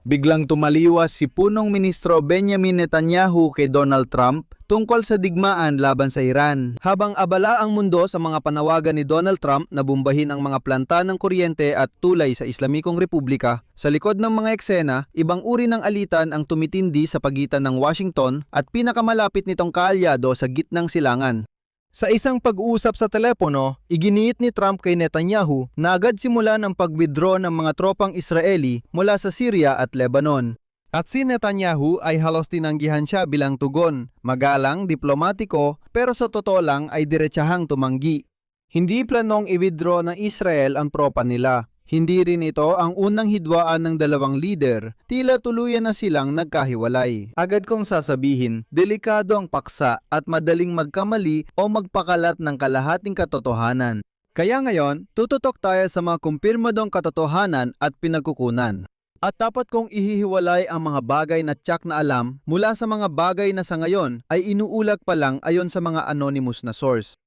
Biglang tumaliwas si punong ministro Benjamin Netanyahu kay Donald Trump tungkol sa digmaan laban sa Iran. Habang abala ang mundo sa mga panawagan ni Donald Trump na bombahin ang mga planta ng kuryente at tulay sa Islamikong Republika, sa likod ng mga eksena, ibang uri ng alitan ang tumitindi sa pagitan ng Washington at pinakamalapit nitong kaalyado sa gitnang silangan. Sa isang pag-uusap sa telepono, iginiit ni Trump kay Netanyahu na agad simulan ang pag-withdraw ng mga tropang Israeli mula sa Syria at Lebanon. At si Netanyahu ay halos tinanggihan siya bilang tugon, magalang, diplomatiko, pero sa totoo lang ay diretsahang tumanggi. Hindi planong i-withdraw ng Israel ang tropa nila. Hindi rin ito ang unang hidwaan ng dalawang leader, tila tuluyan na silang nagkahiwalay. Agad kong sasabihin, delikado ang paksa at madaling magkamali o magpakalat ng kalahating katotohanan. Kaya ngayon, tututok tayo sa mga kumpirmadong katotohanan at pinagkukunan. At dapat kong ihihiwalay ang mga bagay na tiyak na alam mula sa mga bagay na sa ngayon ay inuulat pa lang ayon sa mga anonymous na source.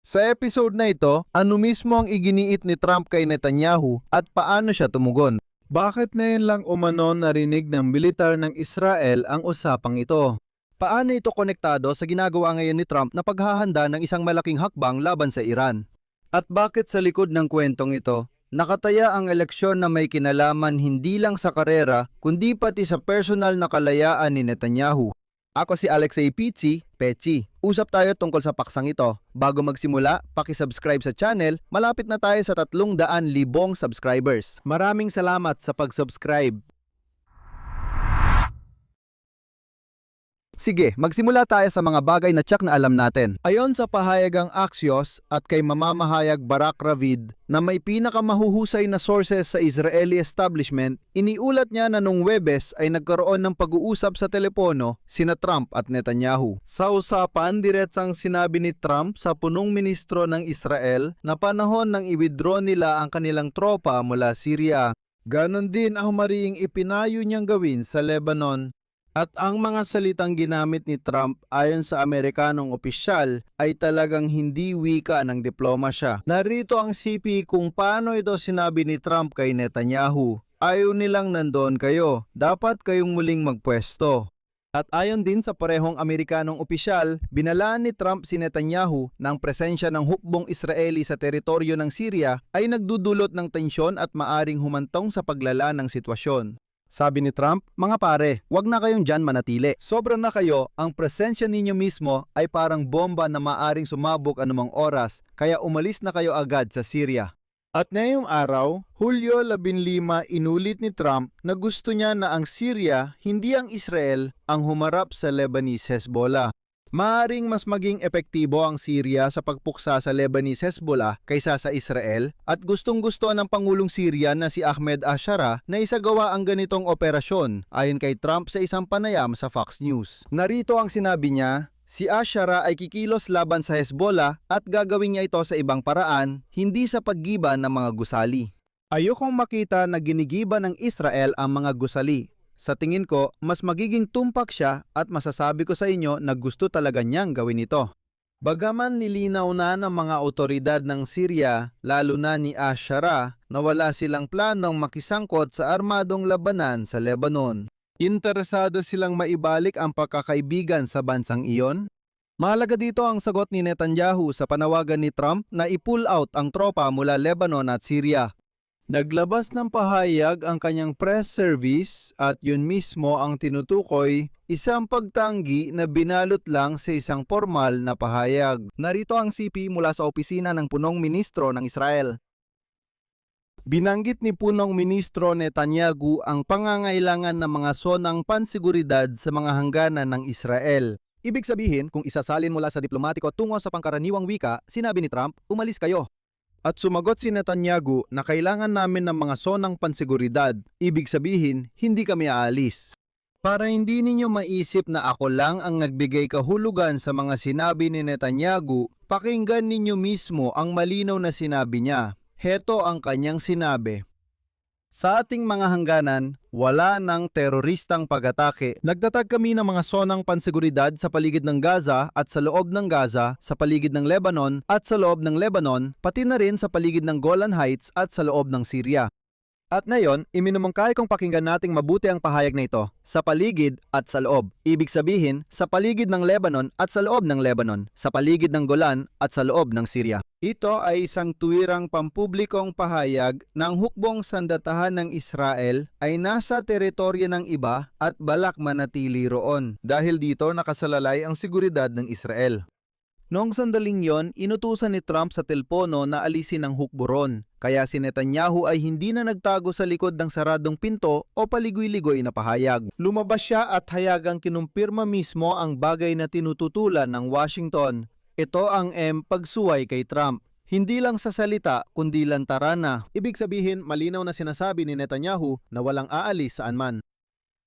Sa episode na ito, ano mismo ang iginiit ni Trump kay Netanyahu at paano siya tumugon? Bakit ngayon lang umano narinig ng militar ng Israel ang usapang ito? Paano ito konektado sa ginagawa ngayon ni Trump na paghahanda ng isang malaking hakbang laban sa Iran? At bakit sa likod ng kwentong ito, nakataya ang eleksyon na may kinalaman hindi lang sa karera kundi pati sa personal na kalayaan ni Netanyahu? Ako si Alexei Pichi, Pechi. Usap tayo tungkol sa paksang ito. Bago magsimula, paki-subscribe sa channel. Malapit na tayo sa 300,000 subscribers. Maraming salamat sa pag-subscribe. Sige, magsimula tayo sa mga bagay na tiyak na alam natin. Ayon sa pahayagang Axios at kay mamamahayag Barak Ravid na may pinakamahuhusay na sources sa Israeli establishment, iniulat niya na nung Webes ay nagkaroon ng pag-uusap sa telepono sina Trump at Netanyahu. Sa usapan, diretsang sinabi ni Trump sa punong ministro ng Israel na panahon nang i-withdraw nila ang kanilang tropa mula Syria. Ganon din ang mariing ipinayo niyang gawin sa Lebanon. At ang mga salitang ginamit ni Trump ayon sa Amerikanong opisyal ay talagang hindi wika ng diplomasya. Narito ang CP kung paano ito sinabi ni Trump kay Netanyahu. Ayaw nilang nandoon kayo, dapat kayong muling magpwesto. At ayon din sa parehong Amerikanong opisyal, binalaan ni Trump si Netanyahu na ang presensya ng hukbong Israeli sa teritoryo ng Syria ay nagdudulot ng tensyon at maaring humantong sa paglala ng sitwasyon. Sabi ni Trump, mga pare, wag na kayong dyan manatili. Sobra na kayo, ang presensya ninyo mismo ay parang bomba na maaring sumabog anumang oras, kaya umalis na kayo agad sa Syria. At ngayong araw, Hulyo 15, inulit ni Trump na gusto niya na ang Syria, hindi ang Israel, ang humarap sa Lebanese Hezbollah. Maaring mas maging epektibo ang Syria sa pagpuksa sa Lebanese Hezbollah kaysa sa Israel at gustong-gusto ng Pangulong Syrian na si Ahmed al-Shara na isagawa ang ganitong operasyon ayon kay Trump sa isang panayam sa Fox News. Narito ang sinabi niya, si al-Shara ay kikilos laban sa Hezbollah at gagawin niya ito sa ibang paraan, hindi sa paggiba ng mga gusali. Ayokong makita na ginigiba ng Israel ang mga gusali. Sa tingin ko, mas magiging tumpak siya at masasabi ko sa inyo na gusto talaga niyang gawin ito. Bagaman nilinaw na ng mga otoridad ng Syria, lalo na ni al-Shara, na wala silang planong makisangkot sa armadong labanan sa Lebanon. Interesado silang maibalik ang pagkakaibigan sa bansang iyon? Mahalaga dito ang sagot ni Netanyahu sa panawagan ni Trump na i-pull out ang tropa mula Lebanon at Syria. Naglabas ng pahayag ang kanyang press service at yun mismo ang tinutukoy, isang pagtanggi na binalot lang sa isang formal na pahayag. Narito ang CP mula sa opisina ng punong ministro ng Israel. Binanggit ni punong ministro Netanyahu ang pangangailangan ng mga sonang pansiguridad sa mga hangganan ng Israel. Ibig sabihin, kung isasalin mula sa diplomatiko tungo sa pangkaraniwang wika, sinabi ni Trump, umalis kayo. At sumagot si Netanyahu na kailangan namin ng mga sonang pansiguridad. Ibig sabihin, hindi kami aalis. Para hindi ninyo maisip na ako lang ang nagbigay kahulugan sa mga sinabi ni Netanyahu, pakinggan ninyo mismo ang malinaw na sinabi niya. Heto ang kanyang sinabi. Sa ating mga hangganan, wala ng teroristang pag-atake. Nagtatag kami ng mga sonang pansiguridad sa paligid ng Gaza at sa loob ng Gaza, sa paligid ng Lebanon at sa loob ng Lebanon, pati na rin sa paligid ng Golan Heights at sa loob ng Syria. At ngayon, iminumungkahi kong pakinggan nating mabuti ang pahayag na ito, sa paligid at sa loob. Ibig sabihin, sa paligid ng Lebanon at sa loob ng Lebanon, sa paligid ng Golan at sa loob ng Syria. Ito ay isang tuwirang pampublikong pahayag ng hukbong sandatahan ng Israel ay nasa teritoryo ng iba at balak manatili roon. Dahil dito nakasalalay ang seguridad ng Israel. Noong sandaling yon, inutusan ni Trump sa telpono na alisin ang hukbo ron. Kaya si Netanyahu ay hindi na nagtago sa likod ng saradong pinto o paligoy-ligoy na pahayag. Lumabas siya at hayagang kinumpirma mismo ang bagay na tinututulan ng Washington. Ito ang pagsuway kay Trump. Hindi lang sa salita, kundi lantaran na. Ibig sabihin, malinaw na sinasabi ni Netanyahu na walang aalis saan man.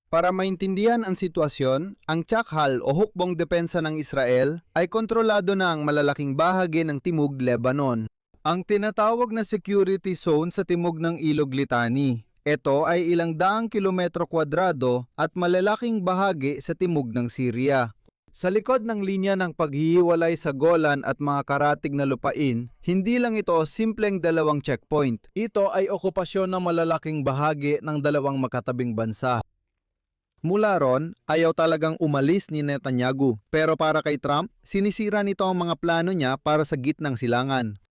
Para maintindihan ang sitwasyon, ang Chakhal o hukbong depensa ng Israel ay kontrolado na ang malalaking bahagi ng Timog Lebanon. Ang tinatawag na security zone sa timog ng Ilog Litani. Ito ay ilang daang kilometro kwadrado at malalaking bahagi sa timog ng Syria. Sa likod ng linya ng paghihiwalay sa Golan at mga karatig na lupain, hindi lang ito simpleng dalawang checkpoint. Ito ay okupasyon ng malalaking bahagi ng dalawang magkatabing bansa. Mula ron, ayaw talagang umalis ni Netanyahu. Pero para kay Trump, sinisira nito ang mga plano niya para sa gitnang silangan.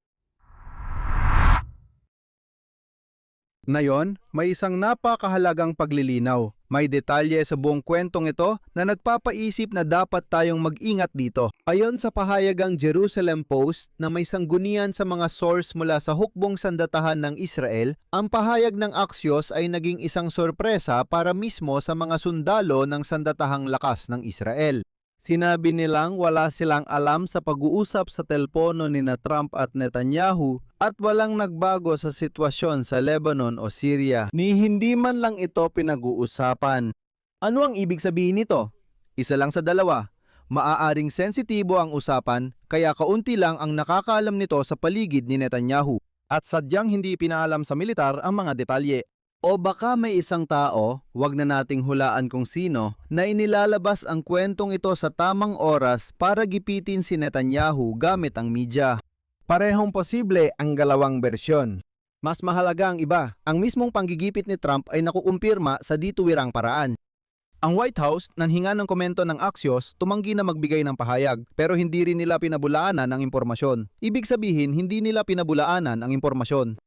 Ngayon, may isang napakahalagang paglilinaw. May detalye sa buong kwentong ito na nagpapaisip na dapat tayong mag-ingat dito. Ayon sa pahayagang Jerusalem Post na may sanggunian sa mga source mula sa hukbong sandatahan ng Israel, ang pahayag ng Axios ay naging isang sorpresa para mismo sa mga sundalo ng sandatahang lakas ng Israel. Sinabi nilang wala silang alam sa pag-uusap sa telpono ni na Trump at Netanyahu at walang nagbago sa sitwasyon sa Lebanon o Syria ni hindi man lang ito pinag-uusapan. Ano ang ibig sabihin nito? Isa lang sa dalawa. Maaaring sensitibo ang usapan kaya kaunti lang ang nakakaalam nito sa paligid ni Netanyahu at sadyang hindi pinaalam sa militar ang mga detalye. O baka may isang tao, wag na nating hulaan kung sino, na inilalabas ang kwentong ito sa tamang oras para gipitin si Netanyahu gamit ang media. Parehong posible ang galawang bersyon. Mas mahalaga ang iba, ang mismong panggigipit ni Trump ay nakukumpirma sa dituwirang paraan. Ang White House, nanhinga ng komento ng Axios, tumanggi na magbigay ng pahayag pero hindi rin nila pinabulaanan ang impormasyon. Ibig sabihin, hindi nila pinabulaanan ang impormasyon.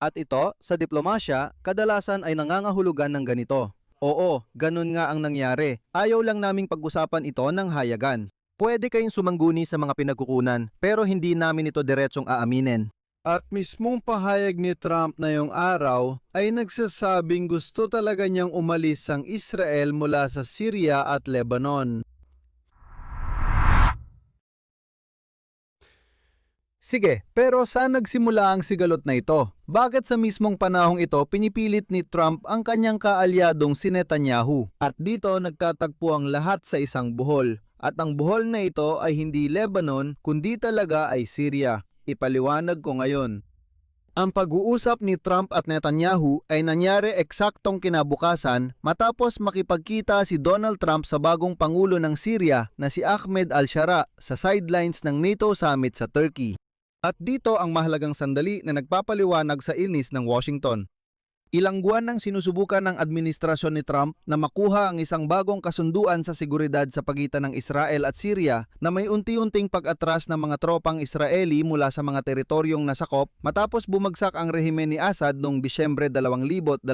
At ito, sa diplomasya, kadalasan ay nangangahulugan ng ganito. Oo, ganun nga ang nangyari. Ayaw lang naming pag-usapan ito ng hayagan. Pwede kayong sumangguni sa mga pinagkukunan, pero hindi namin ito diretsong aaminin. At mismong pahayag ni Trump na yung araw ay nagsasabing gusto talaga niyang umalis ang Israel mula sa Syria at Lebanon. Sige, pero saan nagsimula ang sigalot na ito? Bakit sa mismong panahong ito pinipilit ni Trump ang kanyang kaalyadong si Netanyahu? At dito nagtatagpo ang lahat sa isang buhol. At ang buhol na ito ay hindi Lebanon, kundi talaga ay Syria. Ipaliwanag ko ngayon. Ang pag-uusap ni Trump at Netanyahu ay nangyari eksaktong kinabukasan matapos makipagkita si Donald Trump sa bagong pangulo ng Syria na si Ahmed al-Shara sa sidelines ng NATO summit sa Turkey. At dito ang mahalagang sandali na nagpapaliwanag sa inis ng Washington. Ilang buwan nang sinusubukan ng administrasyon ni Trump na makuha ang isang bagong kasunduan sa seguridad sa pagitan ng Israel at Syria na may unti-unting pag-atras ng mga tropang Israeli mula sa mga teritoryong nasakop matapos bumagsak ang rehimen ni Assad noong Disyembre 2024.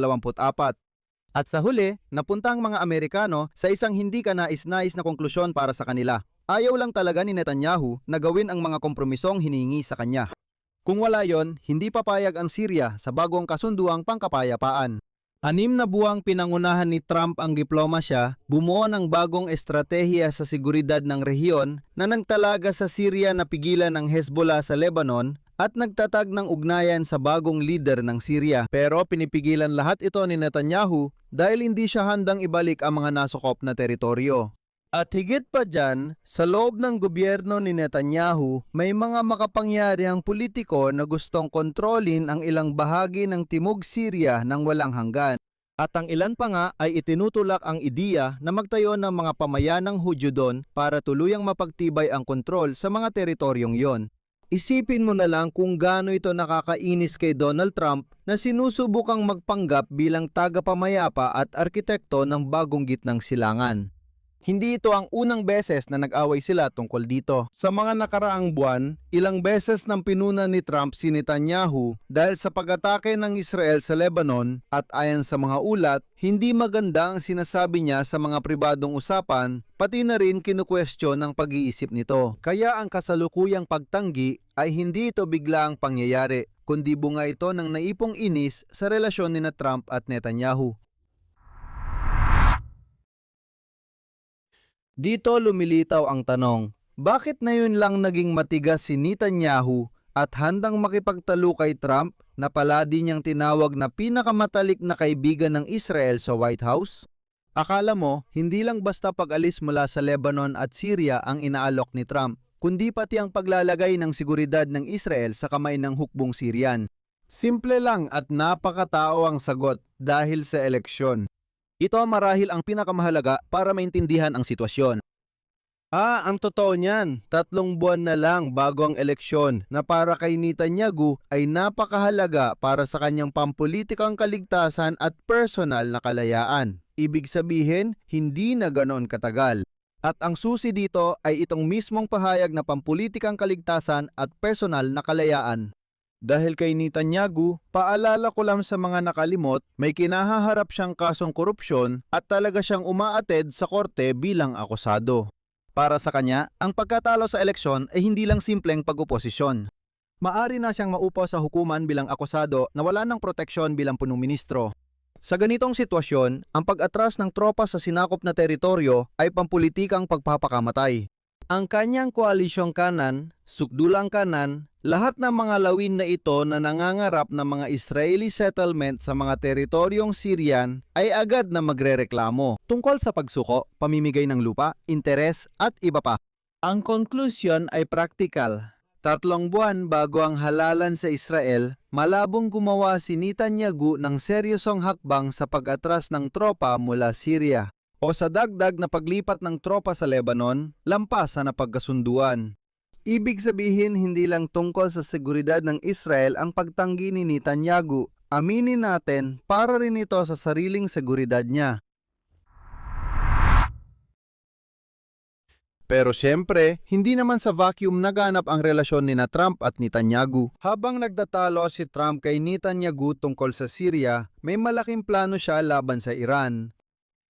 At sa huli, napunta ang mga Amerikano sa isang hindi kanais-nais na konklusyon para sa kanila. Ayaw lang talaga ni Netanyahu na gawin ang mga kompromisong hinihingi sa kanya. Kung wala yon, hindi papayag ang Syria sa bagong kasunduang pangkapayapaan. 6 na buwang pinangunahan ni Trump ang diplomasya, bumuo ng bagong estratehiya sa seguridad ng rehiyon na nagtalaga sa Syria na pigilan ang Hezbollah sa Lebanon at nagtatag ng ugnayan sa bagong leader ng Syria. Pero pinipigilan lahat ito ni Netanyahu dahil hindi siya handang ibalik ang mga nasukop na teritoryo. At higit pa dyan, sa loob ng gobyerno ni Netanyahu, may mga makapangyarihang politiko na gustong kontrolin ang ilang bahagi ng Timog Syria ng walang hanggan. At ang ilan pa nga ay itinutulak ang ideya na magtayo ng mga pamayanang Hudyo doon para tuluyang mapagtibay ang kontrol sa mga teritoryong yon. Isipin mo na lang kung gaano ito nakakainis kay Donald Trump na sinusubukang magpanggap bilang tagapamayapa at arkitekto ng bagong gitnang silangan. Hindi ito ang unang beses na nag-away sila tungkol dito. Sa mga nakaraang buwan, ilang beses nang pinuna ni Trump si Netanyahu dahil sa pag-atake ng Israel sa Lebanon at ayon sa mga ulat, hindi maganda ang sinasabi niya sa mga pribadong usapan, pati na rin kinukwestiyon ang pag-iisip nito. Kaya ang kasalukuyang pagtanggi ay hindi ito biglaang pangyayari, kundi bunga ito ng naipong inis sa relasyon ni Trump at Netanyahu. Dito lumilitaw ang tanong, bakit na yun lang naging matigas si Netanyahu at handang makipagtalo kay Trump na paladi niyang tinawag na pinakamatalik na kaibigan ng Israel sa White House? Akala mo, hindi lang basta pag-alis mula sa Lebanon at Syria ang inaalok ni Trump, kundi pati ang paglalagay ng seguridad ng Israel sa kamay ng hukbong Syrian. Simple lang at napakatao ang sagot dahil sa eleksyon. Ito marahil ang pinakamahalaga para maintindihan ang sitwasyon. Ang totoo niyan, 3 buwan na lang bago ang eleksyon na para kay Netanyahu ay napakahalaga para sa kanyang pampulitikang kaligtasan at personal na kalayaan. Ibig sabihin, hindi na ganoon katagal. At ang susi dito ay itong mismong pahayag na pampulitikang kaligtasan at personal na kalayaan. Dahil kay Netanyahu, paalala ko lang sa mga nakalimot, may kinahaharap siyang kasong korupsyon at talaga siyang umaattend sa korte bilang akusado. Para sa kanya, ang pagkatalo sa eleksyon ay hindi lang simpleng pag-oposisyon. Maari na siyang maupo sa hukuman bilang akusado na wala ng proteksyon bilang punong ministro. Sa ganitong sitwasyon, ang pag-atras ng tropa sa sinakop na teritoryo ay pampulitikang pagpapakamatay. Ang kanyang koalisyong kanan, sukdulang kanan, lahat ng mga lawin na ito na nangangarap ng mga Israeli settlement sa mga teritoryong Syrian ay agad na magrereklamo Tungkol sa pagsuko, pamimigay ng lupa, interes at iba pa. Ang konklusyon ay praktikal. 3 buwan bago ang halalan sa Israel, malabong gumawa si Netanyahu ng seryosong hakbang sa pag-atras ng tropa mula Syria O sa dagdag na paglipat ng tropa sa Lebanon, lampas sa napagkasunduan. Ibig sabihin hindi lang tungkol sa seguridad ng Israel ang pagtanggi ni Netanyahu. Aminin natin, para rin ito sa sariling seguridad niya. Pero syempre, hindi naman sa vacuum naganap ang relasyon ni Trump at Netanyahu. Habang nagtatalo si Trump kay Netanyahu tungkol sa Syria, may malaking plano siya laban sa Iran.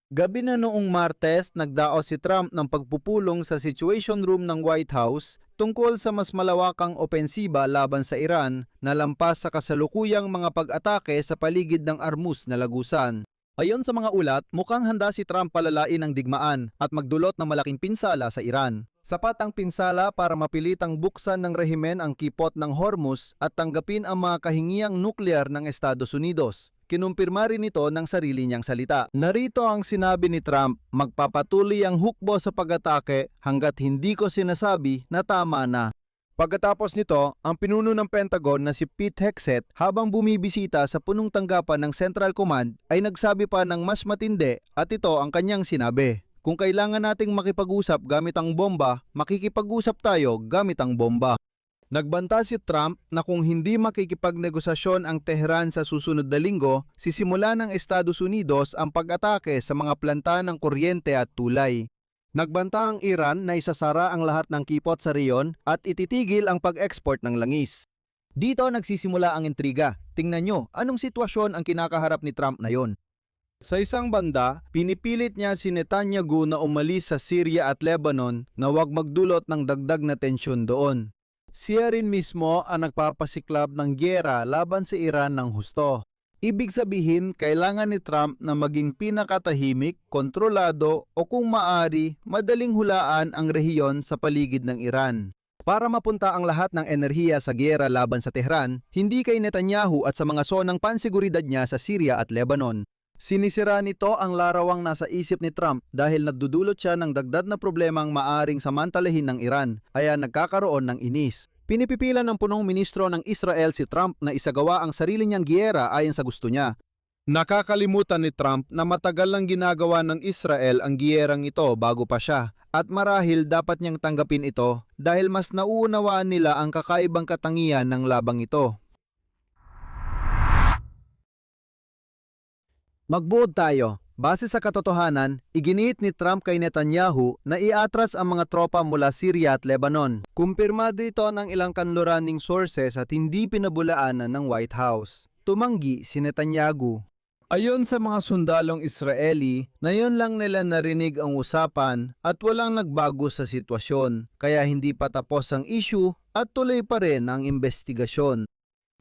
Gabi na noong Martes, nagdaos si Trump ng pagpupulong sa Situation Room ng White House tungkol sa mas malawakang opensiba laban sa Iran na lampas sa kasalukuyang mga pag-atake sa paligid ng Hormuz na lagusan. Ayon sa mga ulat, mukhang handa si Trump palalain ang digmaan at magdulot ng malaking pinsala sa Iran. Sapat ang pinsala para mapilitang buksan ng rehimen ang kipot ng Hormuz at tanggapin ang mga kahingiang nuklear ng Estados Unidos. Kinumpirma rin ito ng sarili niyang salita. Narito ang sinabi ni Trump, magpapatuloy ang hukbo sa pag-atake hanggat hindi ko sinasabi na tama na. Pagkatapos nito, ang pinuno ng Pentagon na si Pete Hegseth habang bumibisita sa punong tanggapan ng Central Command ay nagsabi pa ng mas matindi at ito ang kanyang sinabi. Kung kailangan nating makipag-usap gamit ang bomba, makikipag-usap tayo gamit ang bomba. Nagbanta si Trump na kung hindi makikipagnegosasyon ang Tehran sa susunod na linggo, sisimula ng Estados Unidos ang pag-atake sa mga planta ng kuryente at tulay. Nagbanta ang Iran na isasara ang lahat ng kipot sa riyon at ititigil ang pag-export ng langis. Dito nagsisimula ang intriga. Tingnan nyo, anong sitwasyon ang kinakaharap ni Trump na yon? Sa isang banda, pinipilit niya si Netanyahu na umalis sa Syria at Lebanon na huwag magdulot ng dagdag na tensyon doon. Siya rin mismo ang nagpapasiklab ng gyera laban sa Iran ng husto. Ibig sabihin, kailangan ni Trump na maging pinakatahimik, kontrolado o kung maari, madaling hulaan ang rehiyon sa paligid ng Iran. Para mapunta ang lahat ng enerhiya sa gyera laban sa Tehran, hindi kay Netanyahu at sa mga zonang pansiguridad niya sa Syria at Lebanon. Sinisira nito ang larawang nasa isip ni Trump dahil nagdudulot siya ng dagdag na problemang maaring samantalahin ng Iran, kaya nagkakaroon ng inis. Pinipipilan ng punong ministro ng Israel si Trump na isagawa ang sarili niyang giyera ayon sa gusto niya. Nakakalimutan ni Trump na matagal lang ginagawa ng Israel ang giyerang ito bago pa siya, at marahil dapat niyang tanggapin ito dahil mas nauunawaan nila ang kakaibang katangian ng labang ito. Magbuod tayo. Base sa katotohanan, iginiit ni Trump kay Netanyahu na iatras ang mga tropa mula Syria at Lebanon. Kumpirmado ito ng ilang kanluraning sources at hindi pinabulaanan ng White House. Tumanggi si Netanyahu. Ayon sa mga sundalong Israeli, ngayon lang nila narinig ang usapan at walang nagbago sa sitwasyon, kaya hindi pa tapos ang issue at tuloy pa rin ang investigasyon.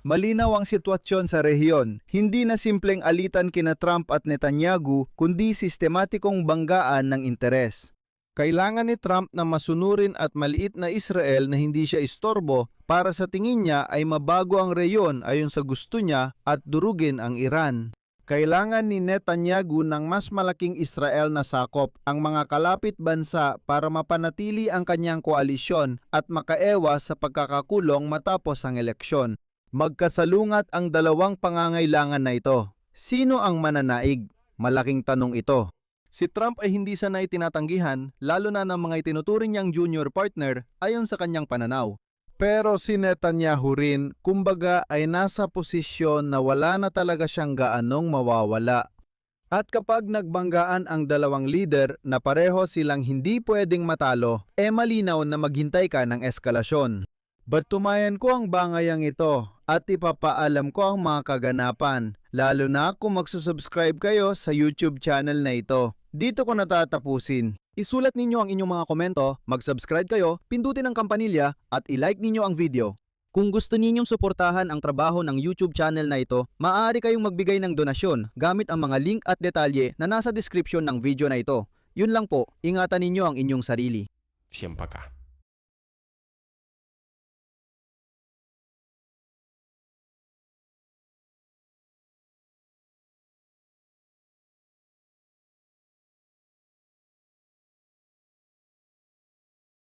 Malinaw ang sitwasyon sa rehiyon, hindi na simpleng alitan kina Trump at Netanyahu kundi sistematikong banggaan ng interes. Kailangan ni Trump na masunurin at maliit na Israel na hindi siya istorbo para sa tingin niya ay mabago ang rehiyon ayon sa gusto niya at durugin ang Iran. Kailangan ni Netanyahu ng mas malaking Israel na sakop ang mga kalapit bansa para mapanatili ang kanyang koalisyon at makaewas sa pagkakakulong matapos ang eleksyon. Magkasalungat ang dalawang pangangailangan na ito. Sino ang mananaig? Malaking tanong ito. Si Trump ay hindi sanay tinatanggihan, lalo na ng mga itinuturing niyang junior partner ayon sa kanyang pananaw. Pero si Netanyahu rin, kumbaga ay nasa posisyon na wala na talaga siyang gaanong mawawala. At kapag nagbanggaan ang dalawang leader na pareho silang hindi pwedeng matalo, malinaw na maghintay ka ng eskalasyon. Batumayan ko ang bangayang ito at ipapaalam ko ang mga kaganapan, lalo na kung magsusubscribe kayo sa YouTube channel na ito. Dito ko natatapusin. Isulat ninyo ang inyong mga komento, mag-subscribe kayo, pindutin ang kampanilya at i-like ninyo ang video. Kung gusto ninyong suportahan ang trabaho ng YouTube channel na ito, maaari kayong magbigay ng donasyon gamit ang mga link at detalye na nasa description ng video na ito. Yun lang po, ingatan ninyo ang inyong sarili. Всем пока.